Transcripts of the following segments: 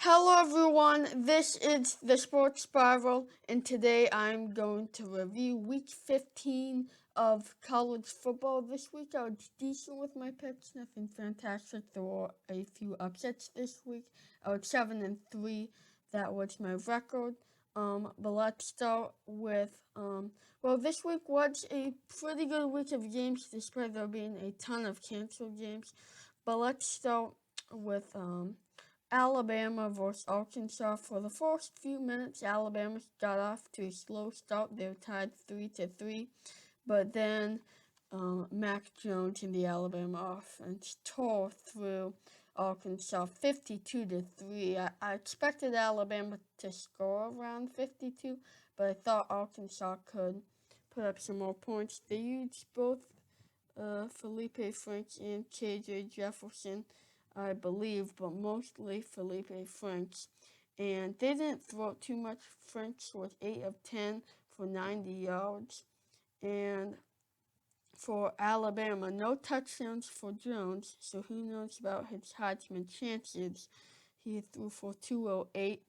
Hello everyone, this is the Sports Spiral, and today I'm going to review week 15 of college football. This week I was decent with my picks, nothing fantastic. There were a few upsets this week. I was 7-3, that was my record. But let's start with, this week was a pretty good week of games, despite there being a ton of canceled games. But let's start with, Alabama versus Arkansas. For the first few minutes, Alabama got off to a slow start. They were tied 3-3, but then Mac Jones and the Alabama offense tore through Arkansas 52-3. I expected Alabama to score around 52, but I thought Arkansas could put up some more points. They used both Felipe Franks and KJ Jefferson, I believe, but mostly Felipe Franks. And they didn't throw too much. Franks was 8 of 10 for 90 yards. And for Alabama, no touchdowns for Jones, so who knows about his Heisman chances. He threw for 208,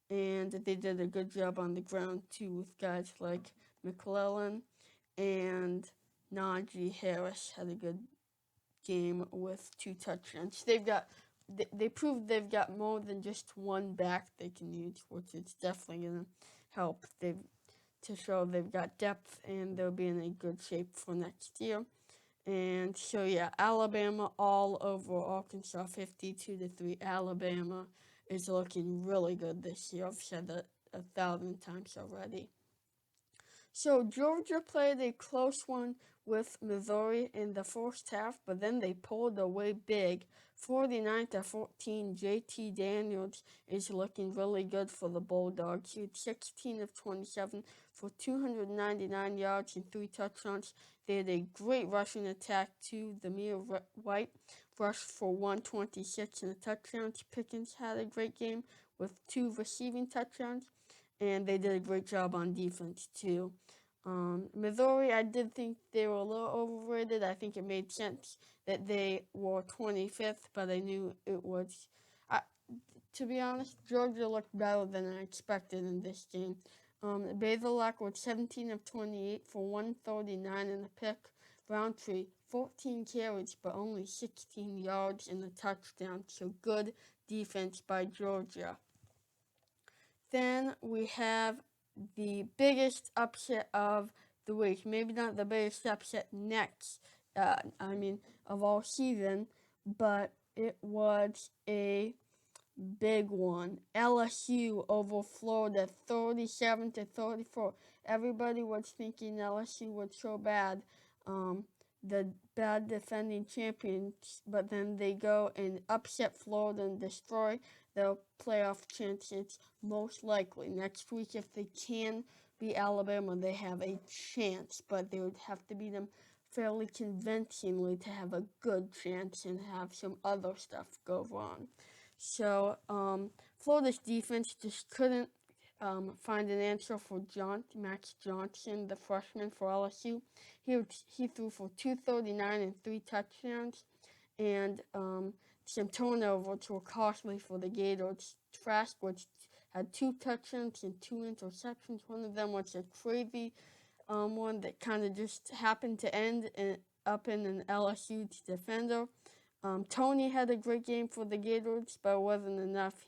and they did a good job on the ground too with guys like McClellan and Najee Harris had a good game with 2 touchdowns. They proved they've got more than just one back they can use, which is definitely gonna help. To show they've got depth and they'll be in a good shape for next year. And so yeah, Alabama all over Arkansas 52-3. Alabama is looking really good this year. I've said that 1,000 times already. So Georgia played a close one with Missouri in the first half, but then they pulled away big, 49-14. JT Daniels is looking really good for the Bulldogs. He had 16 of 27 for 299 yards and 3 touchdowns. They had a great rushing attack too. Zamir White rushed for 126 and a touchdown. Pickens had a great game with 2 receiving touchdowns, and they did a great job on defense too. Missouri, I did think they were a little overrated. I think it made sense that they were 25th, but I knew it was. To be honest, Georgia looked better than I expected in this game. Baylor was 17 of 28 for 139 and a pick. Roundtree, 14 carries, but only 16 yards and a touchdown. So good defense by Georgia. Then we have the biggest upset of the week. Maybe not the biggest upset of all season, but it was a big one. LSU over Florida, 37-34. Everybody was thinking LSU was so bad, the bad defending champions, but then they go and upset Florida and destroy their playoff chances. Most likely next week, if they can beat Alabama, they have a chance, but they would have to beat them fairly convincingly to have a good chance and have some other stuff go wrong. So Florida's defense just couldn't find an answer for Max Johnson, the freshman for LSU. He threw for 239 and 3 touchdowns, and some turnovers were costly for the Gators. Trask had 2 touchdowns and 2 interceptions. One of them was a crazy one that kind of just happened to end up in an LSU defender. Tony had a great game for the Gators, but it wasn't enough.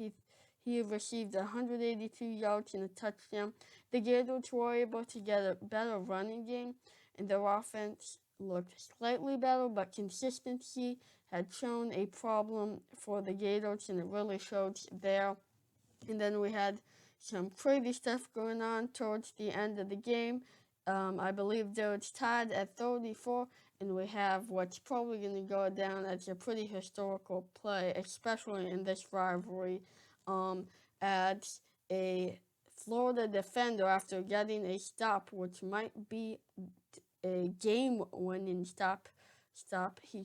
He received 182 yards and a touchdown. The Gators were able to get a better running game, and their offense looked slightly better, but consistency had shown a problem for the Gators, and it really showed there. And then we had some crazy stuff going on towards the end of the game. I believe they were tied at 34, and we have what's probably going to go down as a pretty historical play, especially in this rivalry, as a Florida defender, after getting a stop, which might be a game-winning stop, he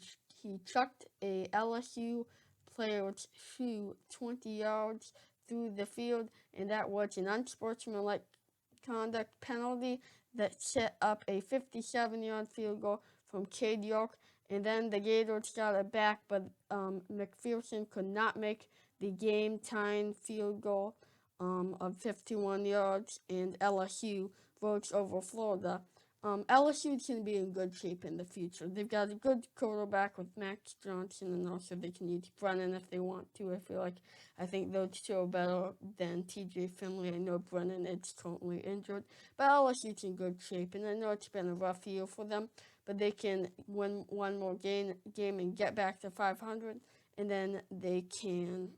chucked a LSU player's shoe 20 yards through the field, and that was an unsportsmanlike conduct penalty that set up a 57-yard field goal from Cade York. And then the Gators got it back, but McPherson could not make the game-tying field goal of 51 yards, and LSU rolls over Florida. LSU is going to be in good shape in the future. They've got a good quarterback with Max Johnson, and also they can use Brennan if they want to. I think those two are better than TJ Finley. I know Brennan is currently injured, but LSU's in good shape, and I know it's been a rough year for them, but they can win one more game and get back to 500, and then they can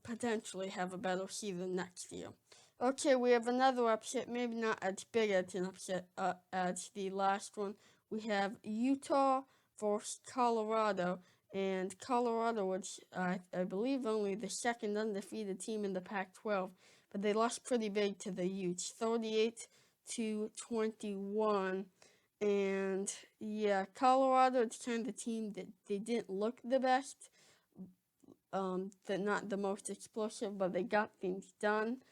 potentially have a better season next year. Okay, we have another upset, maybe not as big as an upset as the last one. We have Utah versus Colorado, and Colorado was, I believe, only the second undefeated team in the Pac-12, but they lost pretty big to the Utes, 38-21. And yeah, Colorado is kind of the team that they didn't look the best, not the most explosive, but they got things done.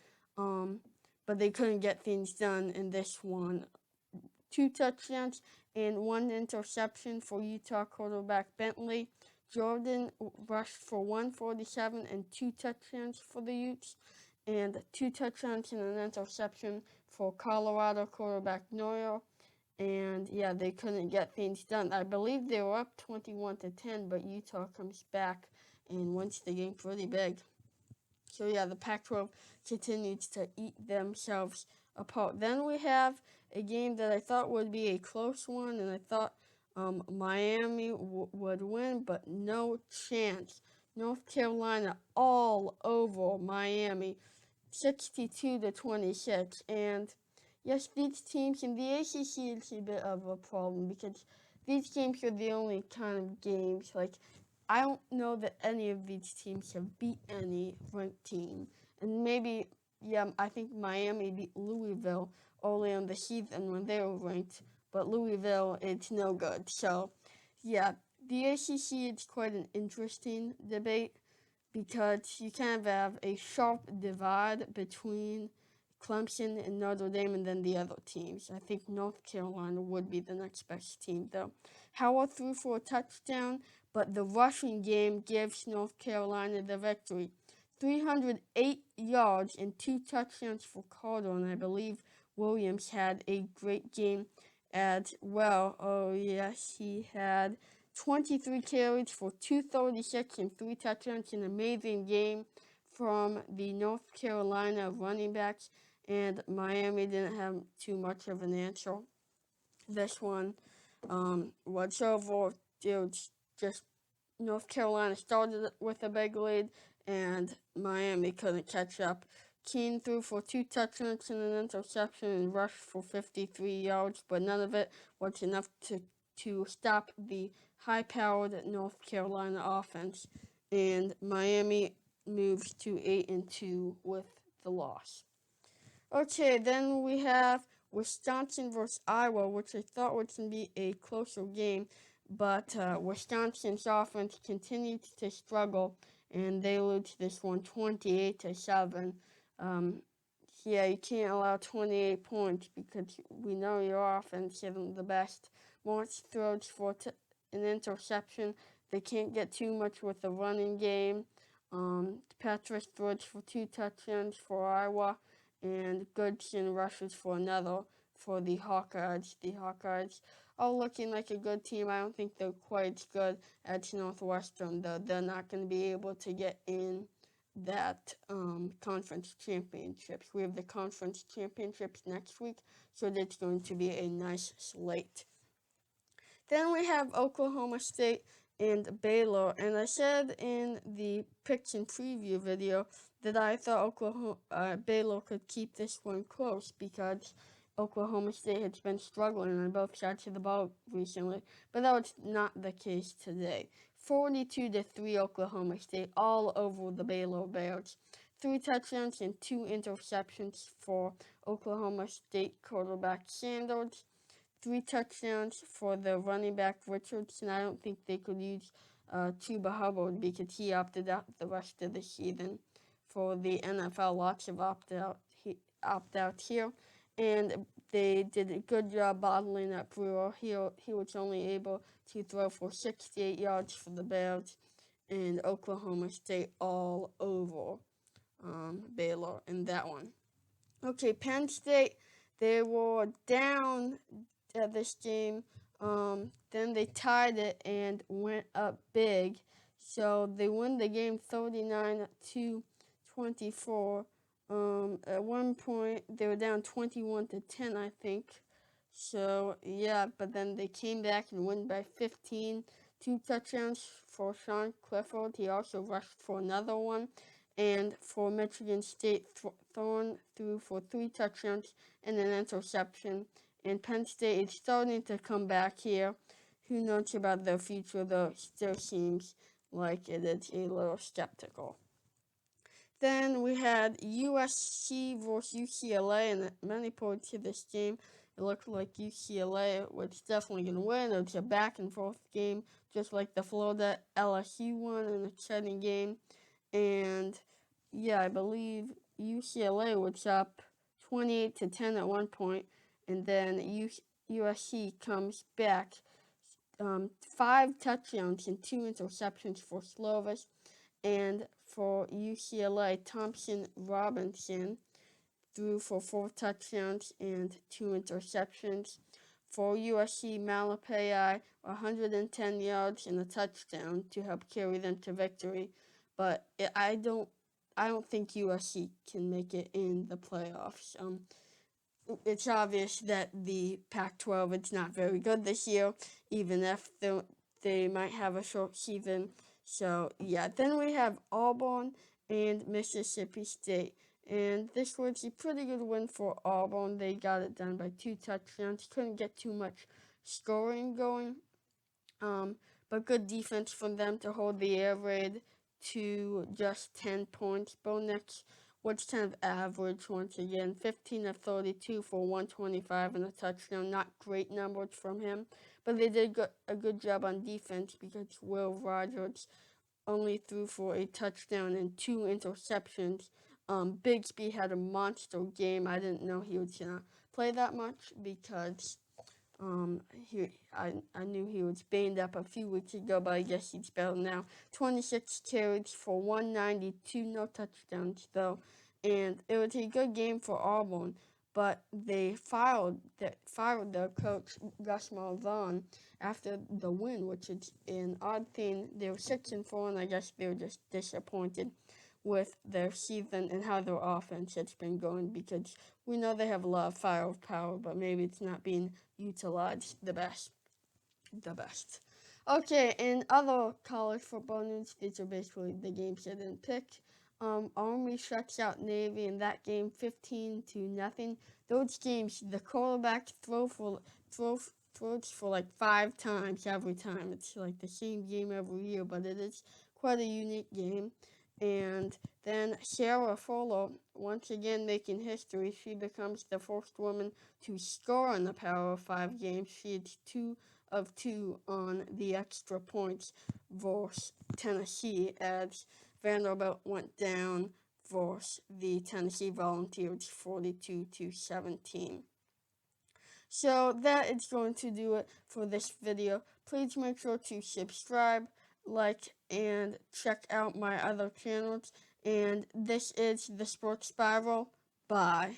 But they couldn't get things done in this one. 2 touchdowns and 1 interception for Utah quarterback Bentley. Jordan rushed for 147 and 2 touchdowns for the Utes, and 2 touchdowns and an interception for Colorado quarterback Neuer. And yeah, they couldn't get things done. I believe they were up 21-10, but Utah comes back and wins the game pretty big. So yeah, the Pac-12 continues to eat themselves apart. Then we have a game that I thought would be a close one, and I thought Miami would win, but no chance. North Carolina all over Miami, 62-26, and yes, these teams in the ACC is a bit of a problem because these games are the only kind of games, like, I don't know that any of these teams have beat any ranked team. And maybe, yeah, I think Miami beat Louisville early on the season when they were ranked, but Louisville, it's no good. So, yeah, the ACC is quite an interesting debate because you kind of have a sharp divide between Clemson and Notre Dame and then the other teams. I think North Carolina would be the next best team, though. Howard threw for a touchdown, but the rushing game gives North Carolina the victory. 308 yards and 2 touchdowns for Carter, and I believe Williams had a great game as well. Oh, yes, he had 23 carries for 236 and 3 touchdowns. An amazing game from the North Carolina running backs, and Miami didn't have too much of an answer. This one was over. It was just North Carolina started with a big lead, and Miami couldn't catch up. Keene threw for 2 touchdowns and an interception and rushed for 53 yards, but none of it was enough to stop the high-powered North Carolina offense, and Miami moves to 8-2 with the loss. Okay, then we have Wisconsin versus Iowa, which I thought was going to be a closer game, but Wisconsin's offense continued to struggle, and they lose this one 28-7. Yeah, you can't allow 28 points because we know your offense isn't the best. Morris throws for an interception. They can't get too much with the running game. Patrick throws for 2 touchdowns for Iowa, and Goodson rushes for another for the Hawkeyes. The Hawkeyes are looking like a good team. I don't think they're quite as good as Northwestern, though. They're not going to be able to get in that conference championships. We have the conference championships next week, so that's going to be a nice slate. Then we have Oklahoma State and Baylor, and I said in the picks and preview video that I thought Baylor could keep this one close because Oklahoma State has been struggling on both sides of the ball recently, but that was not the case today. 42-3 Oklahoma State all over the Baylor Bears. 3 touchdowns and 2 interceptions for Oklahoma State quarterback Sanders. 3 touchdowns for the running back Richardson. I don't think they could use Chuba Hubbard because he opted out the rest of the season. For the NFL, lots of opt-out here. And they did a good job bottling up Brewer. He was only able to throw for 68 yards for the Bears, and Oklahoma State all over Baylor in that one. Okay, Penn State, they were down at this game. Then they tied it and went up big. So they win the game 39-24. At one point, they were down 21-10, I think. So, yeah, but then they came back and won by 15. 2 touchdowns for Sean Clifford. He also rushed for another one. And for Michigan State, Thorne threw for 3 touchdowns and an interception. And Penn State is starting to come back here. Who knows about their future, though it still seems like it is a little skeptical. Then we had USC versus UCLA, and at many points of this game, it looked like UCLA was definitely going to win. It was a back and forth game, just like the Florida LSU one, an exciting game. And yeah, I believe UCLA was up 28-10 at one point, and then USC comes back. 5 touchdowns and 2 interceptions for Slovis, and for UCLA, Thompson Robinson threw for 4 touchdowns and 2 interceptions. For USC, Malapai, 110 yards and a touchdown to help carry them to victory. But I don't think USC can make it in the playoffs. It's obvious that the Pac-12 is not very good this year, even if they might have a short season. So, yeah. Then we have Auburn and Mississippi State. And this was a pretty good win for Auburn. They got it done by 2 touchdowns. Couldn't get too much scoring going. But good defense from them to hold the air raid to just 10 points. Bo Nix was kind of average once again. 15 of 32 for 125 and a touchdown. Not great numbers from him, but they did a good job on defense because Will Rogers only threw for a touchdown and 2 interceptions. Bigsby had a monster game. I didn't know he was gonna play that much because I knew he was banged up a few weeks ago, but I guess he's better now. 26 carries for 192, no touchdowns though, and it was a good game for Auburn. But they fired their coach Gus Malzahn after the win, which is an odd thing. They were 6-4, and I guess they were just disappointed with their season and how their offense has been going, because we know they have a lot of firepower, but maybe it's not being utilized the best. Okay, in other college football news, these are basically the games I didn't pick. Army shuts out Navy in that game 15-0. Those games, the quarterback throws for like 5 times every time. It's like the same game every year, but it is quite a unique game. And then Sarah Fuller, once again making history. She becomes the first woman to score in the Power 5 game. She is 2 of 2 on the extra points versus Tennessee, as Vanderbilt went down versus the Tennessee Volunteers 42-17. So that is going to do it for this video. Please make sure to subscribe, like, and check out my other channels. And this is the Sports Spiral. Bye.